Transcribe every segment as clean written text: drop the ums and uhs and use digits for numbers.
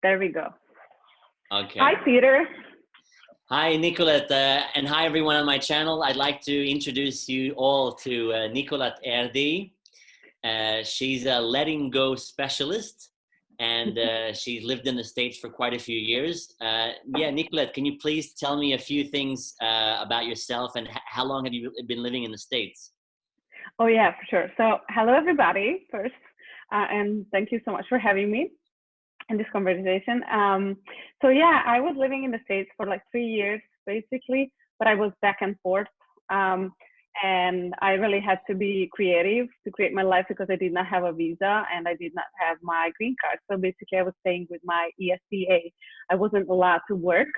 There we go. Okay. Hi, Peter. Hi, Nikolett, and hi everyone on my channel. I'd like to introduce you all to Nikolett Erdelyi. She's a letting go specialist, and she's lived in the States for quite a few years. Yeah, Nikolett, can you please tell me a few things about yourself and how long have you been living in the States? Oh, yeah, for sure. So, hello, everybody, first, and thank you so much for having me in this conversation. Yeah, I was living in the States for like 3 years, basically, but I was back and forth. Um, and I really had to be creative to create my life because I did not have a visa and I did not have my green card. So basically, I was staying with my ESTA. I wasn't allowed to work.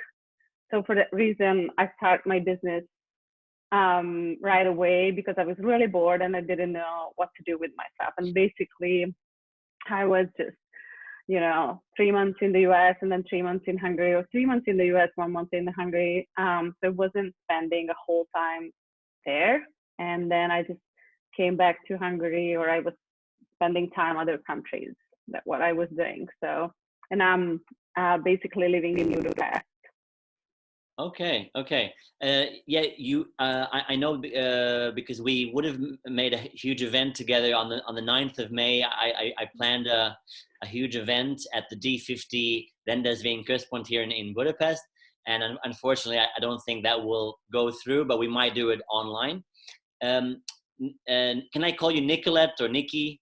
So for that reason, I started my business right away because I was really bored and I didn't know what to do with myself. And basically, I was just, 3 months in the US and then 3 months in Hungary, or 3 months in the US, 1 month in Hungary. So I wasn't spending a whole time there. And then I just came back to Hungary, or I was spending time other countries. That's what I was doing. So, and I'm basically living in Budapest. Okay. Yeah, I know because we would have made a huge event together on the 9th of May. I planned a huge event at the D50 Rendezvény Központ here in Budapest, and unfortunately, I don't think that will go through. But we might do it online. And can I call you Nikolett or Nikki?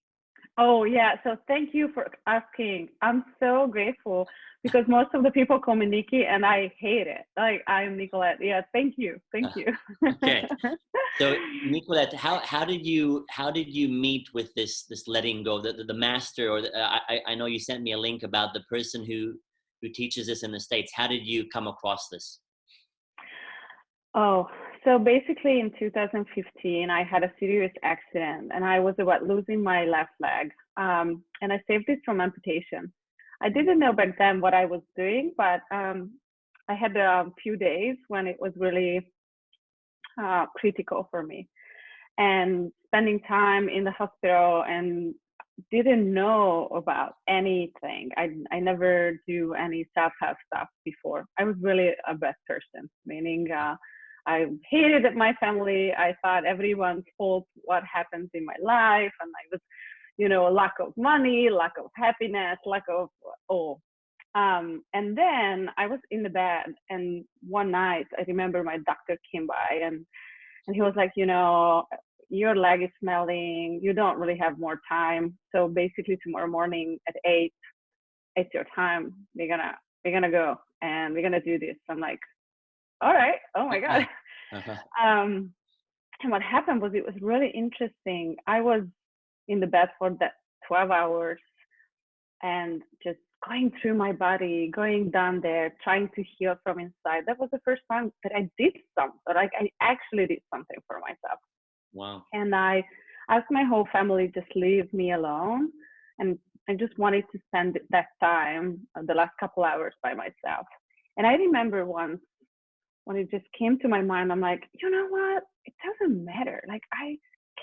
Oh, yeah. So thank you for asking. I'm so grateful because most of the people call me Nikki and I hate it. Like, I'm Nikolett. Yeah, thank you. Thank you. Okay. So Nikolett, how did you meet with this letting go, the master, or I know you sent me a link about the person who teaches this in the States. How did you come across this? Oh, so basically in 2015, I had a serious accident and I was about losing my left leg. And I saved it from amputation. I didn't know back then what I was doing, but I had a few days when it was really critical for me. And spending time in the hospital and didn't know about anything. I never do any self-help stuff before. I was really a bad person, meaning I hated my family. I thought everyone's fault what happens in my life, and I was, lack of money, lack of happiness, lack of all. And then I was in the bed, and one night I remember my doctor came by and he was like, your leg is smelling. You don't really have more time. So basically, tomorrow morning at 8, it's your time. We're gonna go and we're gonna do this. I'm like, all right. Oh my god. And what happened was it was really interesting. I was in the bed for that 12 hours and just going through my body, going down there, trying to heal from inside. That was the first time that I did something. Like I actually did something for myself. Wow. And I asked my whole family just leave me alone. And I just wanted to spend that time, the last couple hours by myself. And I remember once when it just came to my mind, I'm like, you know what? It doesn't matter. Like, I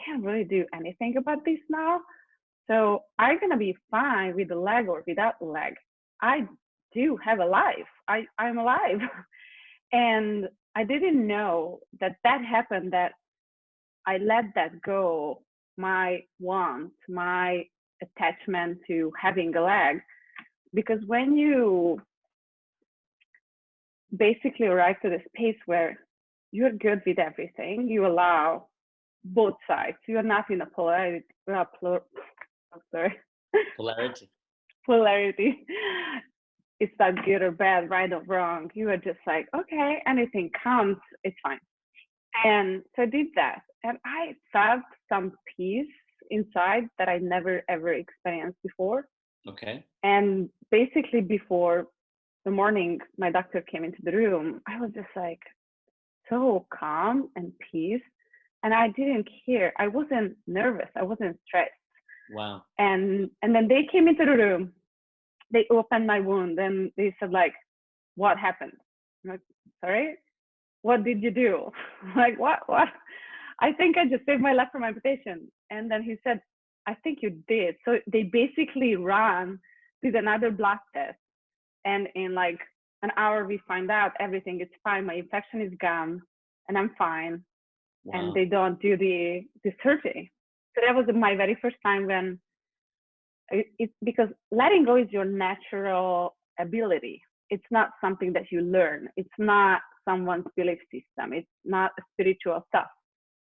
can't really do anything about this now. So I'm going to be fine with the leg or without the leg. I do have a life. I'm alive. And I didn't know that happened, that I let that go, my want, my attachment to having a leg. Because when you basically arrive to the space where you're good with everything, you allow both sides. You're not in a polarity. Polarity. Polarity. It's not good or bad, right or wrong. You are just like, okay, anything comes, it's fine. And so I did that. And I felt some peace inside that I never ever experienced before. Okay. And basically before the morning my doctor came into the room, I was just like so calm and peace. And I didn't care. I wasn't nervous. I wasn't stressed. Wow. And then they came into the room. They opened my wound and they said, like, what happened? I'm like, sorry, what did you do? Like, what? I think I just saved my life from amputation. And then he said, I think you did. So they basically ran, did another blood test. And in like an hour, we find out everything is fine. My infection is gone and I'm fine. And Wow. they don't do the surgery. So that was my very first time when it's because letting go is your natural ability. It's not something that you learn. It's not someone's belief system. It's not a spiritual stuff.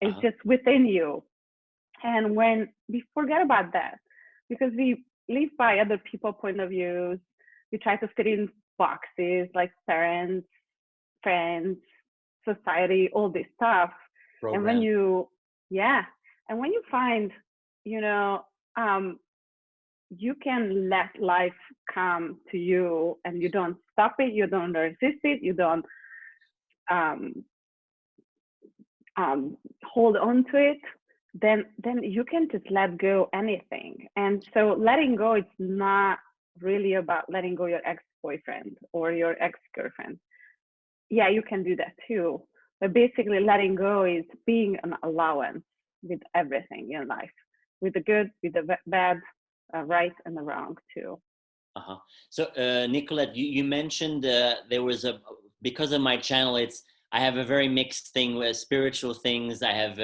It's Uh-huh. just within you. And when we forget about that, because we live by other people's point of views, we try to fit in boxes like parents, friends, society, all this stuff. And when Program. you, yeah, and when you find, you know, you can let life come to you and you don't stop it, you don't resist it, you don't um, hold on to it, then you can just let go anything. And so letting go, it's not really about letting go your ex-boyfriend or your ex-girlfriend. Yeah, you can do that too. But basically letting go is being an allowance with everything in life, with the good, with the bad, right and the wrong too. Uh-huh. So, Nicolette, you mentioned there was because of my channel, I have a very mixed thing with spiritual things. I have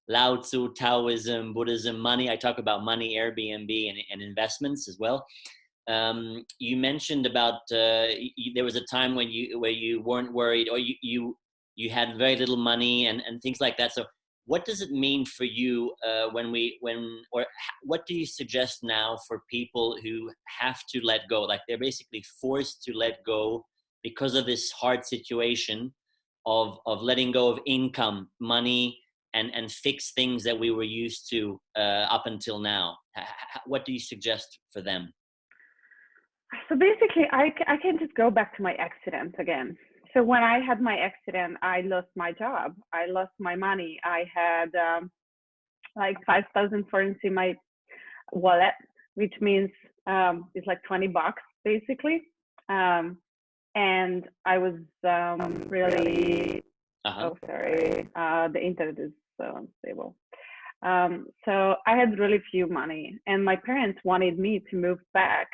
Lao Tzu, Taoism, Buddhism, money. I talk about money, Airbnb, and investments as well. You mentioned about there was a time when you weren't worried, or you had very little money and things like that. So what does it mean for you what do you suggest now for people who have to let go, like they're basically forced to let go because of this hard situation of letting go of income, money, and fix things that we were used to up until now? What do you suggest for them? So basically, I can just go back to my accident again. So when I had my accident, I lost my job. I lost my money. I had like 5,000 forints in my wallet, which means it's like $20 basically. And I was really, Uh-huh. oh, sorry, the internet is so unstable. So I had really few money, and my parents wanted me to move back,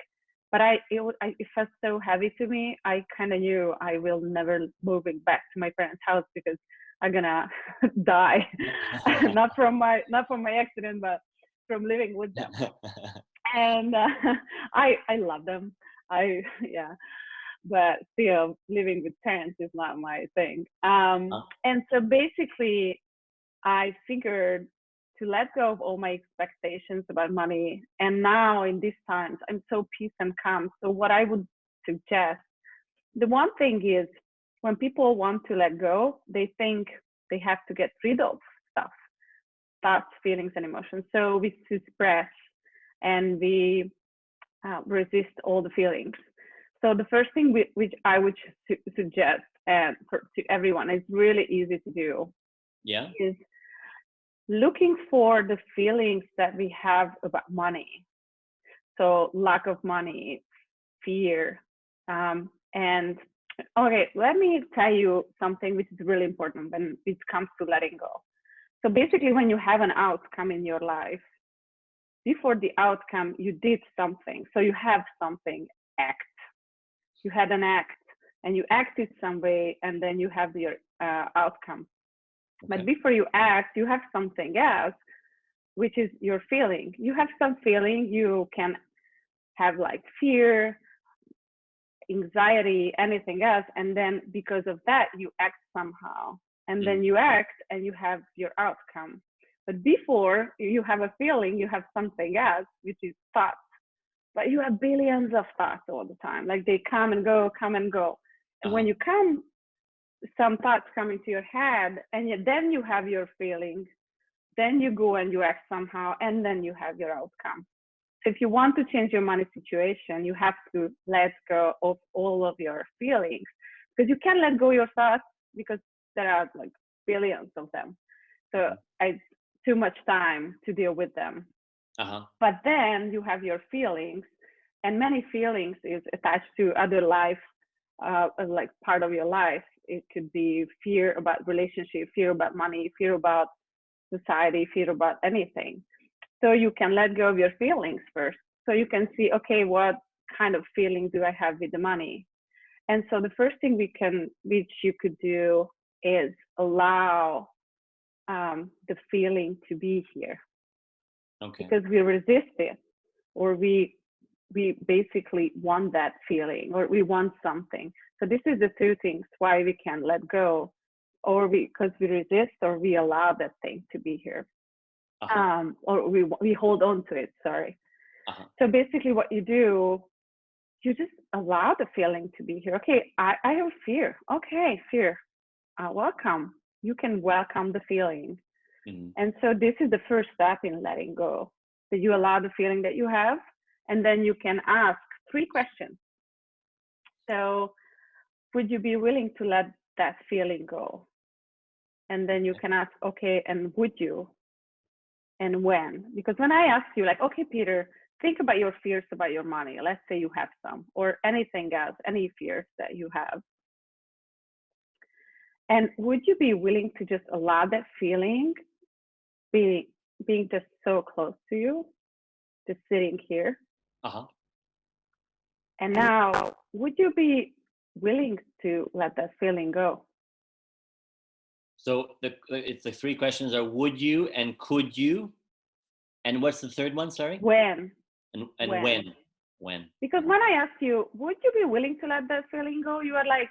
but it felt so heavy to me. I kind of knew I will never moving back to my parents' house because I'm gonna die, not from my accident, but from living with them. And I love them. I yeah, but still living with parents is not my thing. And so basically, I figured to let go of all my expectations about money. And now in these times, I'm so peace and calm. So what I would suggest, the one thing is when people want to let go, they think they have to get rid of stuff, thoughts, feelings, and emotions. So we suppress and we resist all the feelings. So the first thing which I would suggest to everyone, is really easy to do, Yeah. is looking for the feelings that we have about money. So lack of money, fear, and okay, let me tell you something which is really important when it comes to letting go. So basically, when you have an outcome in your life, before the outcome, you did something. So you have something, act. You had an act and you acted some way, and then you have your outcome. Okay. But before you act, you have something else, which is your feeling. You have some feeling, you can have like fear, anxiety, anything else. And then because of that, you act somehow. And then you act and you have your outcome. But before you have a feeling, you have something else, which is thoughts. But you have billions of thoughts all the time. Like they come and go, come and go. And when you come, some thoughts come into your head, and then you have your feelings. Then you go and you act somehow, and then you have your outcome. So if you want to change your money situation, you have to let go of all of your feelings, because you can't let go of your thoughts because there are like billions of them. So it's too much time to deal with them. But then you have your feelings, and many feelings is attached to other life, like part of your life. It could be fear about relationship, fear about money, fear about society, fear about anything. So you can let go of your feelings first. So you can see, okay, what kind of feeling do I have with the money? And so the first thing which you could do is allow the feeling to be here. Okay. Because we resist it, or we basically want that feeling, or we want something. So this is the two things why we can't let go, or because we resist, or we allow that thing to be here, or we hold on to it. Sorry. So basically, what you do, you just allow the feeling to be here. Okay, I have fear. Okay, fear. Welcome. You can welcome the feeling. Mm-hmm. And so this is the first step in letting go. So you allow the feeling that you have, and then you can ask 3 questions. So would you be willing to let that feeling go? And then you can ask, okay, and would you? And when? Because when I ask you, like, okay, Peter, think about your fears about your money. Let's say you have some, or anything else, any fears that you have. And would you be willing to just allow that feeling being just so close to you, just sitting here? And now, would you be willing to let that feeling go? So it's the 3 questions are: would you, and could you, and what's the third one? Sorry. When? And when? When? Because when I asked you, would you be willing to let that feeling go? You were like,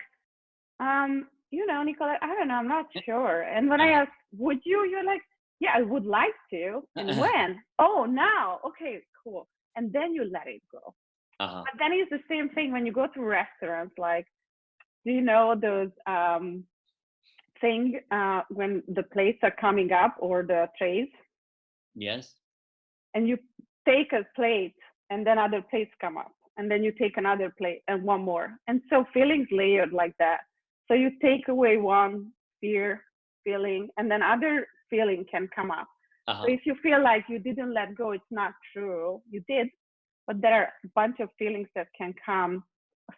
Nicola, I don't know, I'm not sure. And when I asked, would you? You're like, yeah, I would like to. And when? Oh, now. Okay, cool. And then you let it go. But then it's the same thing when you go to restaurants. Like, do you know those thing when the plates are coming up, or the trays? Yes. And you take a plate, and then other plates come up, and then you take another plate and one more. And so feelings layered like that. So you take away one feeling, and then other feeling can come up. So if you feel like you didn't let go, it's not true. You did, but there are a bunch of feelings that can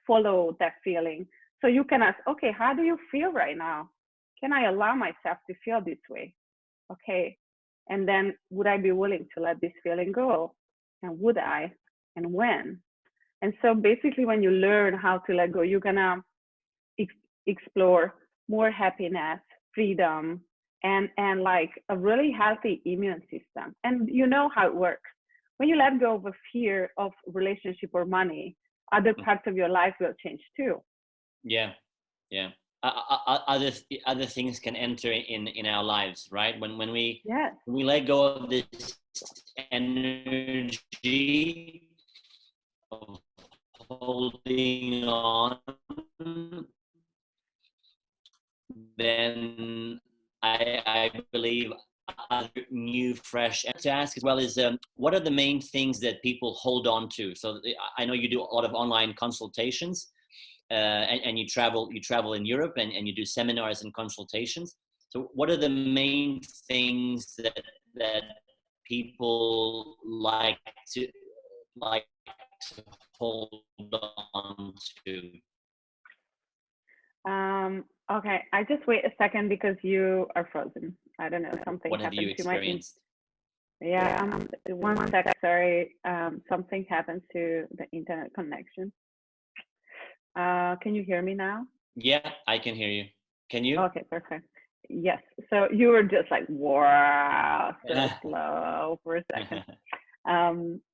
follow that feeling. So you can ask, okay, how do you feel right now? Can I allow myself to feel this way? Okay. And then would I be willing to let this feeling go? And would I? And when? And so basically, when you learn how to let go, you're gonna explore more happiness, freedom, and like a really healthy immune system. And you know how it works. When you let go of a fear of relationship or money, other parts of your life will change too. Yeah. Other things can enter in our lives, right? When we let go of this energy of holding on, then I believe other new, fresh. And to ask as well is, what are the main things that people hold on to? So I know you do a lot of online consultations, and you travel in Europe, and you do seminars and consultations. So what are the main things that people like to hold on to? Okay, I just wait a second because you are frozen. I don't know, something what have happened you to my experienced? one sec, sorry. Something happened to the internet connection. Can you hear me now? Yeah, I can hear you. Can you? Okay, perfect. Yes. So you were just like, wow, so slow for a second.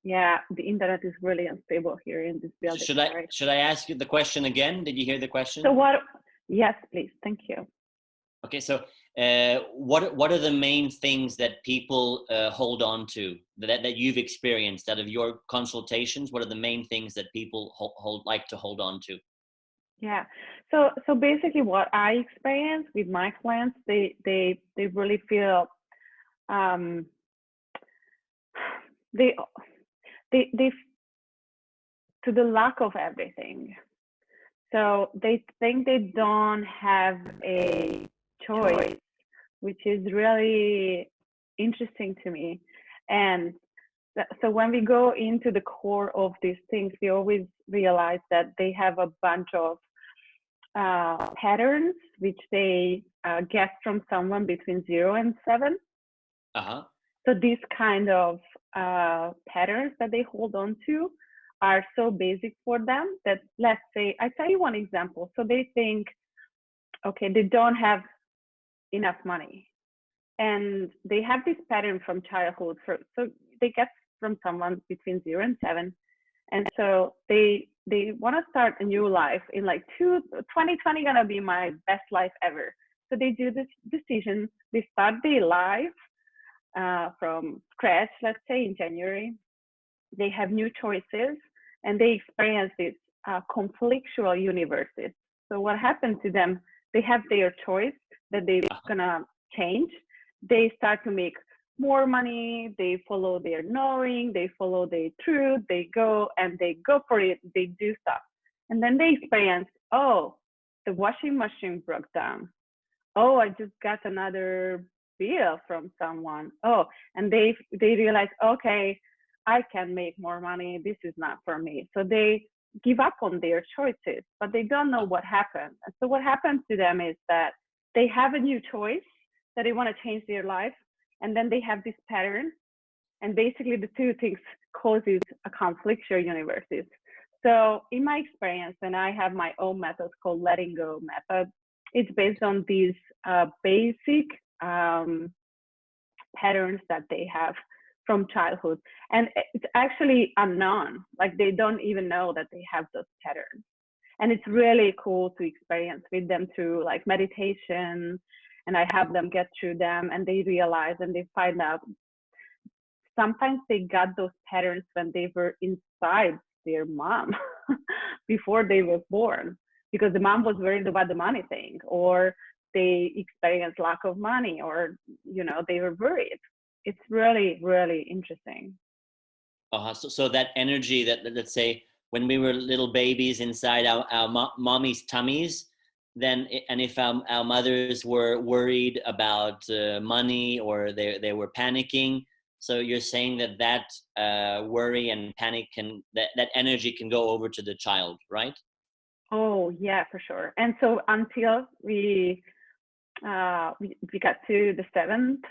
Yeah, the internet is really unstable here in this building. Should I ask you the question again? Did you hear the question? So yes, please. Thank you. Okay, so what are the main things that people hold on to that you've experienced out of your consultations? What are the main things that people like to hold on to? Yeah. So basically, what I experience with my clients, they really feel they to the lack of everything. So they think they don't have a choice, which is really interesting to me. And so when we go into the core of these things, we always realize that they have a bunch of patterns which they get from someone between 0 and 7. So these kind of patterns that they hold on to are so basic for them that, let's say, I tell you one example. So they think, okay, they don't have enough money, and they have this pattern from childhood. So they get from someone between 0 and 7, and so they want to start a new life in like 2020 gonna be my best life ever. So they do this decision. They start their life from scratch, let's say in January. They have new choices, and they experience this conflictual universes. So what happened to them? They have their choice that they're gonna change. They start to make more money. They follow their knowing. They follow their truth. They go for it. They do stuff, and then they experience, oh, the washing machine broke down. Oh, I just got another bill from someone. Oh, and they realize, okay, I can make more money. This is not for me. So they give up on their choices, but they don't know what happened. And so what happens to them is that they have a new choice that they want to change their life, and then they have this pattern, and basically the two things causes a conflictual universes. So in my experience, and I have my own method called letting go method, it's based on these basic patterns that they have from childhood, and it's actually unknown. Like they don't even know that they have those patterns, and it's really cool to experience with them through like meditation. And I have them get through them, and they realize and they find out sometimes they got those patterns when they were inside their mom before they were born, because the mom was worried about the money thing, or they experienced lack of money, or they were worried. It's really, really interesting. So that energy that, let's say, when we were little babies inside our mommy's tummies, then, and if our mothers were worried about money, or they were panicking, so you're saying that worry and panic that energy can go over to the child, right? Oh yeah, for sure. And so until we got to the 7th,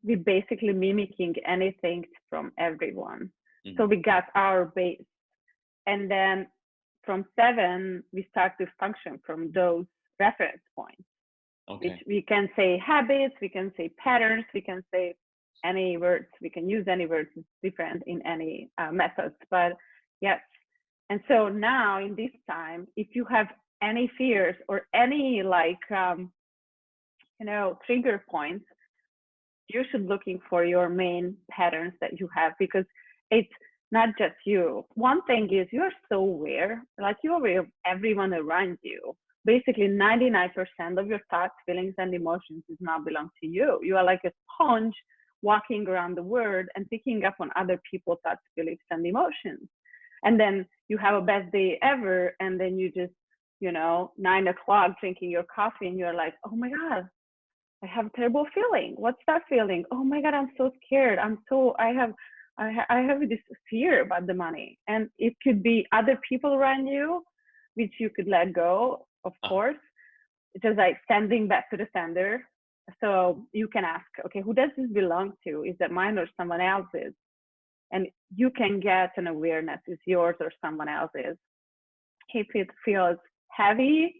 we basically mimicking anything from everyone. So we got our base, and then from 7 we start to function from those reference points. Okay. Which we can say habits, we can say patterns, we can say any words, we can use any words. It's different in any methods, but yes. And so now in this time, if you have any fears or any like trigger points, you should looking for your main patterns that you have, because it's not just you. One thing is you're so aware, like you're aware of everyone around you. Basically 99% of your thoughts, feelings, and emotions does not belong to you. You are like a sponge walking around the world and picking up on other people's thoughts, beliefs, and emotions. And then you have a best day ever, and then you just 9 o'clock drinking your coffee, and you're like, oh my God, I have a terrible feeling. What's that feeling? Oh my God, I'm so scared. I have this fear about the money. And it could be other people around you, which you could let go, of course. Just like standing back to the sender. So you can ask, okay, who does this belong to? Is it mine or someone else's? And you can get an awareness, is yours or someone else's. If it feels heavy,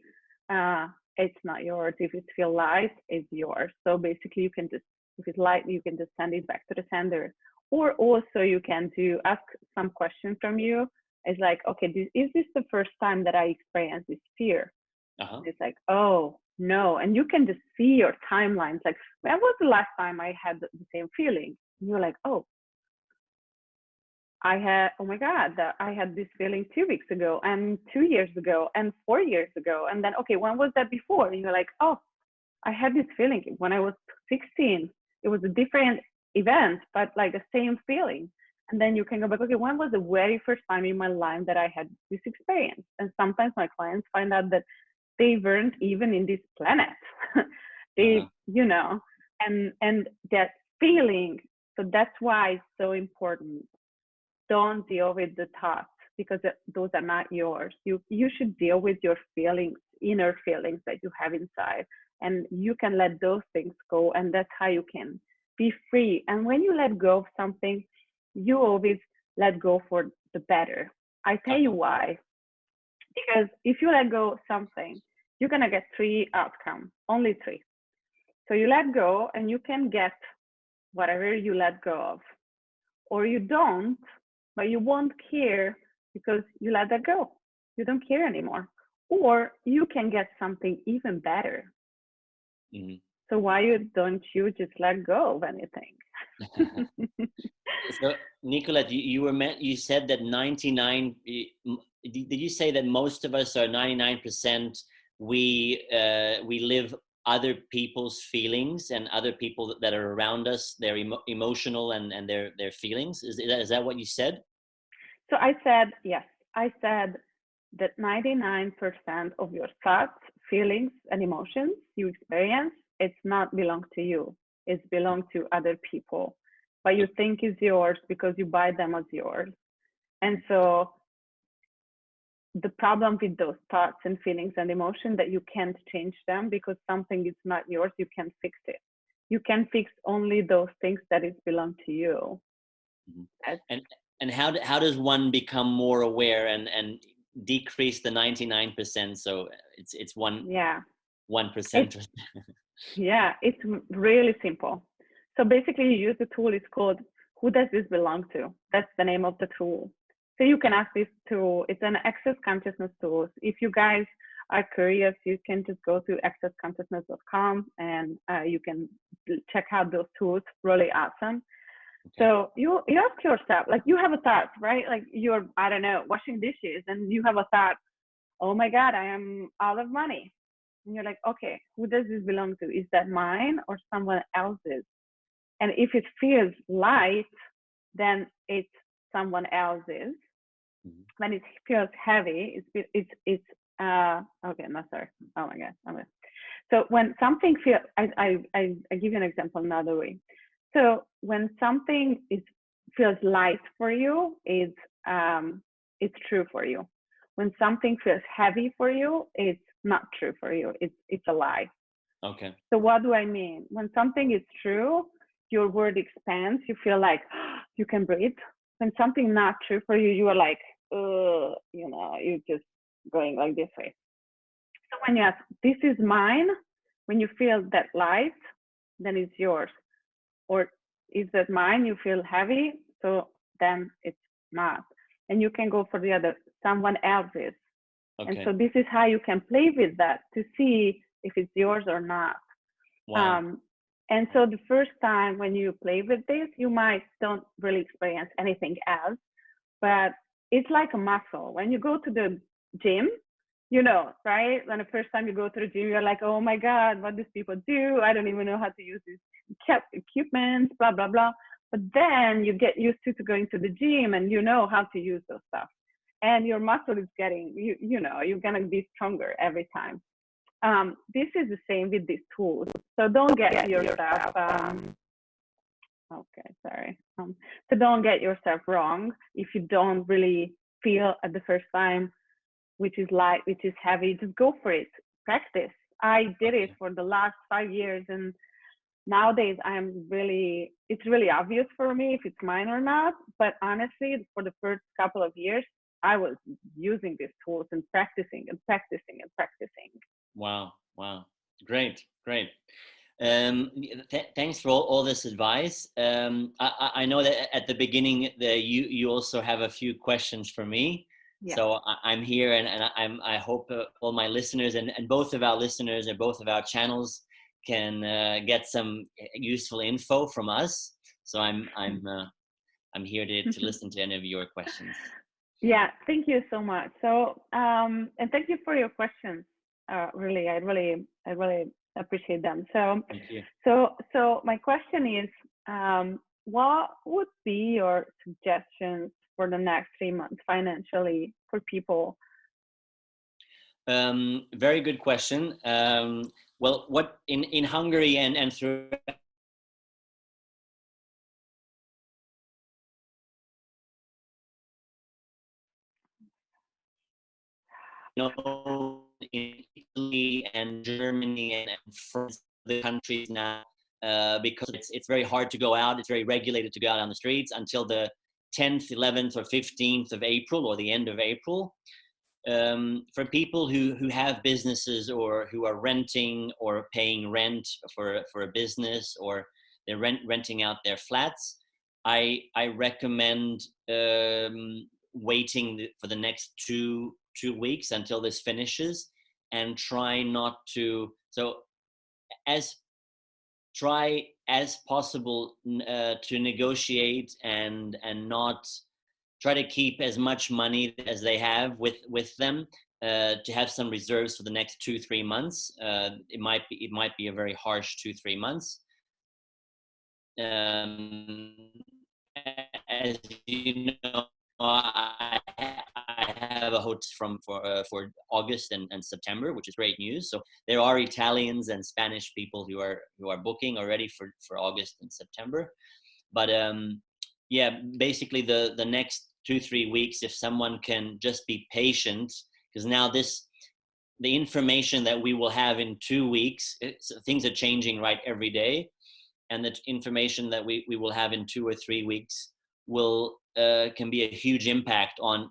it's not yours. If it feels light, it's yours. So basically you can just, if it's light, you can just send it back to the sender. Or also you can ask some question from you. It's like, okay, is this the first time that I experience this fear? It's like, oh no. And you can just see your timelines. Like, when was the last time I had the same feeling? And you're like, oh my God, I had this feeling 2 weeks ago, and 2 years ago, and 4 years ago. And then, okay, when was that before? And you're like, oh, I had this feeling when I was 16. It was a different event, but like the same feeling. And then you can go back, okay, when was the very first time in my life that I had this experience? And sometimes my clients find out that they weren't even in this planet. They, and that feeling. So that's why it's so important. Don't deal with the thoughts, because those are not yours. You should deal with your feelings, inner feelings that you have inside, and you can let those things go, and that's how you can be free. And when you let go of something, you always let go for the better. I tell you why. Because if you let go of something, you're gonna get three outcomes, only three. So you let go and you can get whatever you let go of. Or you don't, but you won't care because you let that go. You don't care anymore. Or you can get something even better. Mm-hmm. So why don't you just let go of anything? So, Nikolett, you said that 99. Did you say that most of us are 99%? We live other people's feelings and other people that are around us, their emotional and their feelings. Is that what you said? So I said yes. I said that 99% of your thoughts, feelings, and emotions you experience, it's not belong to you. It's belong to other people, but you think is yours because you buy them as yours. And so the problem with those thoughts and feelings and emotion that you can't change them because something is not yours, you can't fix it. You can fix only those things that is belong to you. Mm-hmm. And how does one become more aware and decrease the 99%? So it's one. Yeah. 1%. Yeah, it's really simple. So basically you use the tool, it's called Who Does This Belong To? That's the name of the tool. So you can ask this tool, it's an access consciousness tool. If you guys are curious, you can just go to accessconsciousness.com and you can check out those tools, really awesome. Okay. So you ask yourself, like you have a thought, right? Like you're, I don't know, washing dishes and you have a thought, oh my God, I am out of money. And you're like, okay, who does this belong to? Is that mine or someone else's? And if it feels light, then it's someone else's. Mm-hmm. When it feels heavy, it's okay, no, sorry. Oh my God. Okay. So when something feels, I give you an example another way. So when something feels light for you, it's true for you. When something feels heavy for you, it's not true for you. It's a lie. Okay. So what do I mean? When something is true, your world expands. You feel like you can breathe. When something not true for you, you are like, you're just going like this way. So when you ask, this is mine, when you feel that light, then it's yours. Or is that mine? You feel heavy, so then it's not. And you can go for the other, someone else's. Okay. And so this is how you can play with that to see if it's yours or not. Wow. And so the first time when you play with this, you might don't really experience anything else, but it's like a muscle. When you go to the gym, right? When the first time you go to the gym, you're like, oh my God, what these people do? I don't even know how to use this equipment, blah, blah, blah. But then you get used to going to the gym and you know how to use those stuff. And your muscle is getting, you're going to be stronger every time. This is the same with these tools. So don't get yourself, so don't get yourself wrong if you don't really feel at the first time, which is light, which is heavy, just go for it. Practice. I did it for the last 5 years, and nowadays it's really obvious for me if it's mine or not. But honestly, for the first couple of years, I was using these tools and practicing and practicing and practicing. Wow. Great. Thanks for all this advice. I know that at the beginning you also have a few questions for me. Yeah. So I'm here and I hope all my listeners and both of our listeners and both of our channels can get some useful info from us. So I'm here to listen to any of your questions. Yeah, thank you so much. So and thank you for your questions. Really, I really appreciate them. So thank you. So my question is, what would be your suggestions for the next 3 months financially for people? Very good question. Well, what in Hungary and through in Italy and Germany and France, the countries now, because it's very hard to go out. It's very regulated to go out on the streets until the 10th, 11th, or 15th of April, or the end of April. For people who have businesses or who are renting or paying rent for a business, or they're renting out their flats, I recommend waiting for the next two weeks until this finishes, and try not to try as possible to negotiate and not try to keep as much money as they have with them, to have some reserves for the next 2-3 months. It might be a very harsh 2-3 months. As you know, I have a hotel for August and September, which is great news. So there are Italians and Spanish people who are booking already for August and September. But yeah, basically the next 2-3 weeks, if someone can just be patient, because now the information that we will have in 2 weeks, things are changing right every day, and the information that we will have in 2 or 3 weeks will can be a huge impact on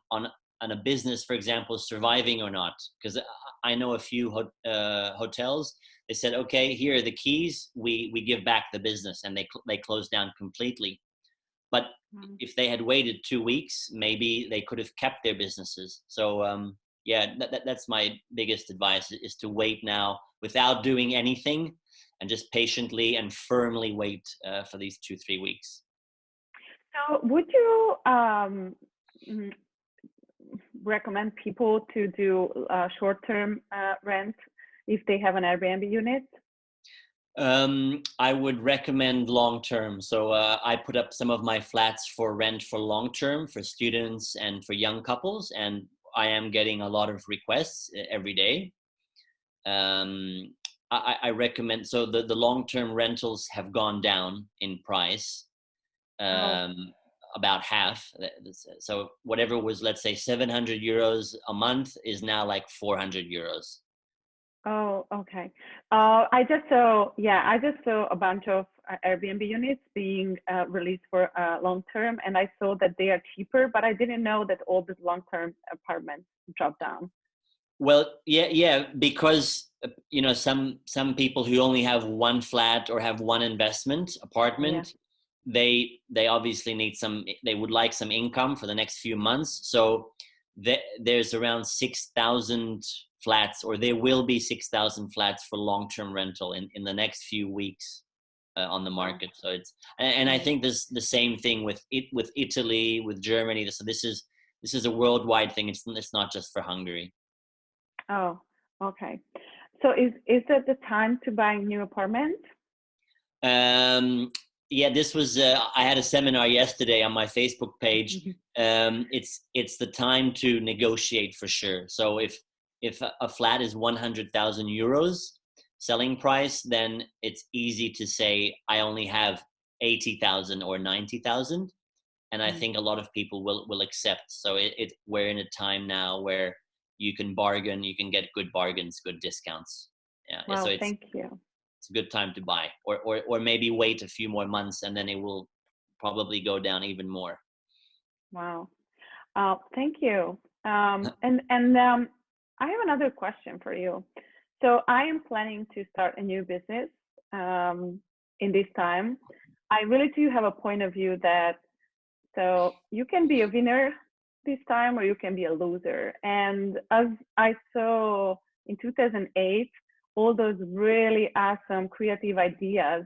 a business, for example, surviving or not. Because I know a few hotels, they said, okay, here are the keys, we give back the business, and they closed down completely. But if they had waited 2 weeks, maybe they could have kept their businesses. So yeah, that's my biggest advice, is to wait now without doing anything, and just patiently and firmly wait for these 2-3 weeks. So would you recommend people to do short-term rent if they have an Airbnb unit? I would recommend long-term. So I put up some of my flats for rent for long-term, for students and for young couples, and I am getting a lot of requests every day. I recommend, so the long-term rentals have gone down in price, about half. So whatever was, let's say, 700 euros a month is now like 400 euros. Oh, okay. I just saw a bunch of Airbnb units being released for long term, and I saw that they are cheaper, but I didn't know that all the long term apartments dropped down. Well, yeah, because some people who only have one flat or have one investment apartment, they obviously they would like some income for the next few months. So there's around 6,000 flats, or there will be 6,000 flats for long-term rental in the next few weeks on the market. So and I think this the same thing with Italy, with Germany. So this is a worldwide thing. It's not just for Hungary. Oh, okay. So is it the time to buy a new apartment? Yeah, this was I had a seminar yesterday on my Facebook page. It's the time to negotiate for sure. So if a flat is 100,000 euros selling price, then it's easy to say I only have 80,000 or 90,000, and I think a lot of people will accept. So we're in a time now where you can bargain, you can get good bargains, good discounts. Yeah. Wow, So thank you. It's a good time to buy, or maybe wait a few more months, and then it will probably go down even more. Wow. Thank you. And I have another question for you. So I am planning to start a new business in this time. I really do have a point of view that so you can be a winner this time, or you can be a loser. And as I saw in 2008, all those really awesome creative ideas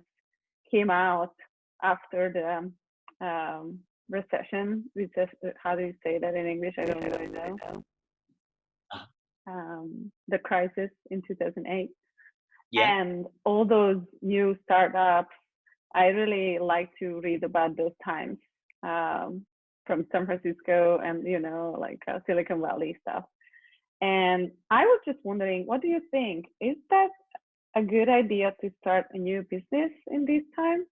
came out after the recession. How do you say that in English? I don't really know. The crisis in 2008. Yeah. And all those new startups, I really like to read about those times from San Francisco and, like Silicon Valley stuff. And I was just wondering, what do you think? Is that a good idea to start a new business in this time?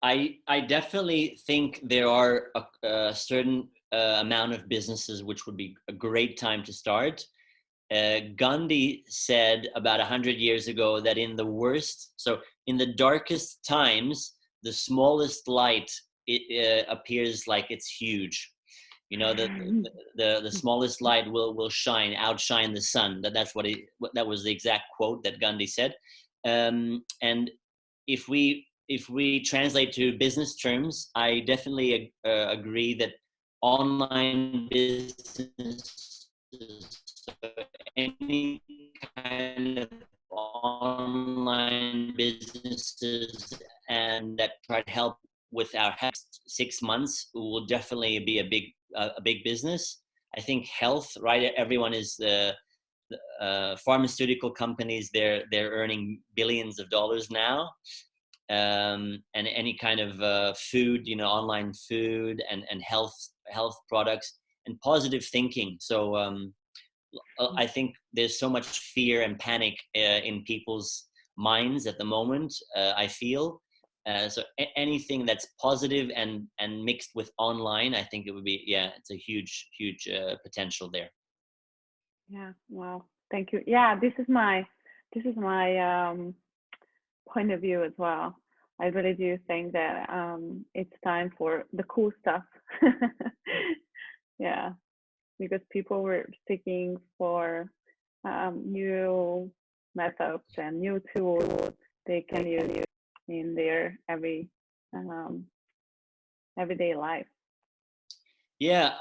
I definitely think there are a certain amount of businesses which would be a great time to start. Gandhi said about 100 years ago that in the darkest times, the smallest light, it appears like it's huge. You know, the smallest light will outshine the sun. That was the exact quote that Gandhi said. And if we translate to business terms, I definitely agree that online business, any kind of online businesses and that try to help with our next 6 months will definitely be a big business. I think health, right? Everyone is pharmaceutical companies. They're earning billions of dollars now, and any kind of food, online food and health products and positive thinking. So I think there's so much fear and panic in people's minds at the moment. I feel. So anything that's positive and mixed with online, I think it would be, it's a huge potential there. Yeah. Wow. Thank you. Yeah. This is my point of view as well. I really do think that it's time for the cool stuff. Yeah, because people were seeking for new methods and new tools they can use in their everyday life. Yeah,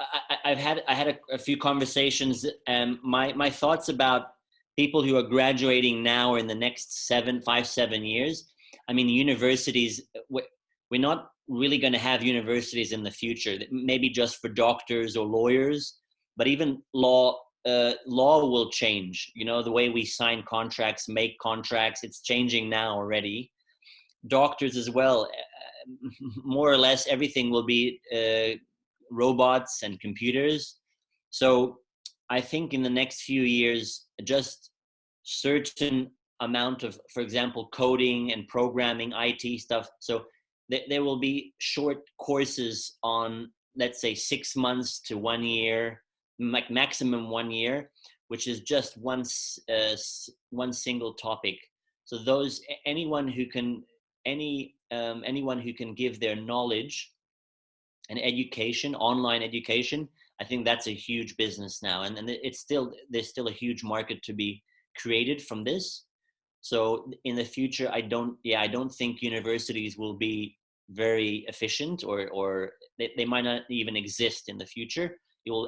I had a few conversations, and my thoughts about people who are graduating now or in the next 7 years. I mean, universities, we're not really going to have universities in the future, maybe just for doctors or lawyers, but even law will change. The way we sign contracts, make contracts, it's changing now already. Doctors as well, more or less everything will be robots and computers. So I think in the next few years, just certain amount of, for example, coding and programming, IT stuff. So there will be short courses on, let's say, 6 months to 1 year, like maximum 1 year, which is just one single topic. So anyone who can give their knowledge and education, online education, I think that's a huge business now, and there's still a huge market to be created from this. So in the future, I don't think universities will be very efficient, or they might not even exist in the future.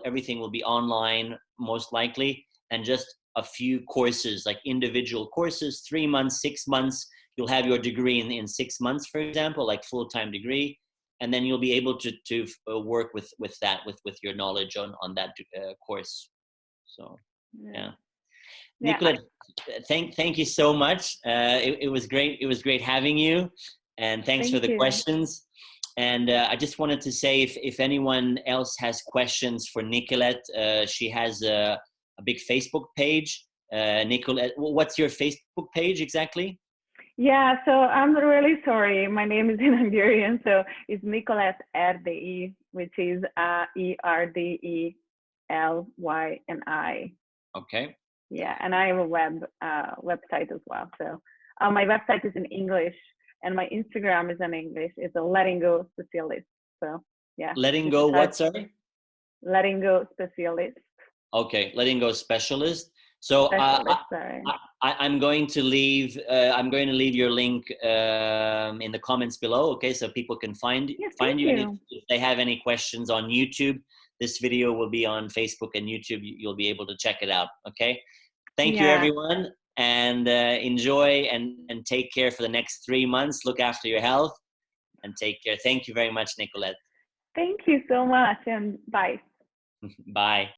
Everything will be online most likely, and just a few courses, like individual courses, 3 months, 6 months. You'll have your degree in 6 months, for example, like full-time degree. And then you'll be able to work with your knowledge on that course. So yeah. Nikolett, thank you so much. It was great. It was great having you, and thanks for the questions. And I just wanted to say, if anyone else has questions for Nikolett, she has a big Facebook page. Nikolett, what's your Facebook page exactly? Yeah, so I'm really sorry. My name is in Hungarian, so it's Nikolett Erdelyi, which is ERDELYNI. Okay. Yeah, and I have a website as well. So my website is in English, and my Instagram is in English. It's a letting go specialist. So yeah. Letting go what? Sorry. Letting go specialist. Okay, letting go specialist. So I'm going to leave your link in the comments below. Okay, so people can find you. And if they have any questions on YouTube, this video will be on Facebook and YouTube. You'll be able to check it out. Okay, thank you everyone, and enjoy and take care for the next 3 months. Look after your health and take care. Thank you very much, Nikolett. Thank you so much, and bye. Bye.